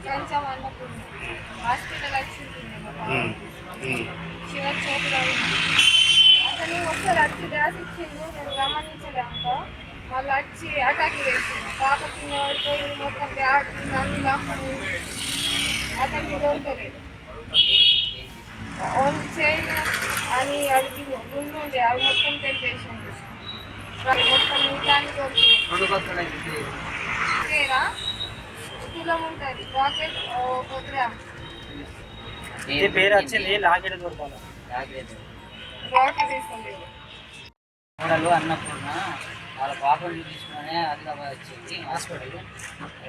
కొంచెం అన్నప్పుడు హాస్పిటల్ వచ్చింది శివ చేతిలో అతను ఒకసారి వచ్చి డ్యాస్ ఇచ్చిండు, నేను గమనించలేక మళ్ళీ వచ్చి అటాక్ చేసింది. పాప కింద పడిపోయి మొత్తం బ్యాగ్ అన్ని లాక్కుని అతనికి దొరకలేదు. ఓన్లీ చైన్ అని అడిగి గుండు ఉండే అవి మొత్తం తెంపేసింది. మొత్తం మిగతాన్ని దొరికింది. తులం ఉంటుంది రాకెట్ ఒక గ్రామ్ పేరు వచ్చింది. లాకెట్ దొరకాలి. రాకెట్ వేస్తుంది. కోడలు అన్నపూర్ణ వాళ్ళ పాపను తీసుకుని ఆదిలాబాద్ వచ్చింది హాస్పిటల్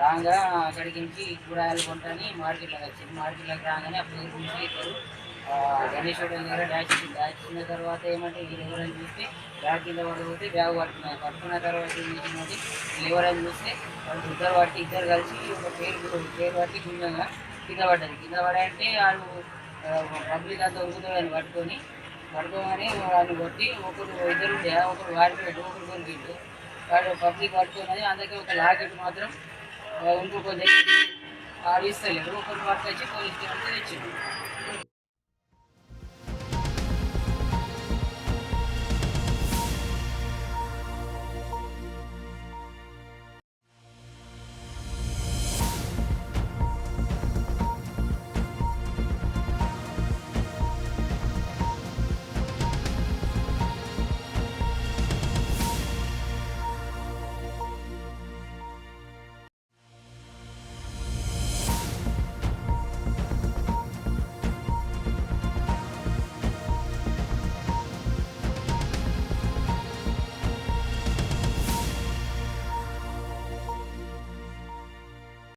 రాగా అక్కడికి నుంచి కూరగాయలు కొంటని మార్కెట్లోకి వచ్చింది. మార్కెట్లోకి రాగానే అప్పుడు నుంచి ఇద్దరు గణేష్ హోటల్ దగ్గర డాచ్ ఇచ్చిన తర్వాత ఏమంటే వీళ్ళు ఎవరైనా చూస్తే బ్యాగ్ కింద పడిపోతే బ్యాగ్ పట్టుకున్న తర్వాత ఏంటి వీళ్ళు ఎవరైనా చూస్తే వాళ్ళు ఇద్దరు కలిసి ఒక పేరు పట్టి గుండంగా కింద పడ్డది. కింద పడాయంటే వాళ్ళు పబ్లిక్ అంతా ఉరుకుతారని పడుకోగానే వాళ్ళు కొట్టి ఇద్దరు ఉండే ఒకరు వాడిపోయాడు, ఒకరు కొరికిండు. వాడు పబ్లిక్ పడుతున్నది. అందుకే ఒక లాకెట్ మాత్రం ఇంకో కొంచెం ఆడిస్తలేడు. ఒకరు పట్టుకొచ్చి పోలీస్ స్టేషన్ తెచ్చిండు.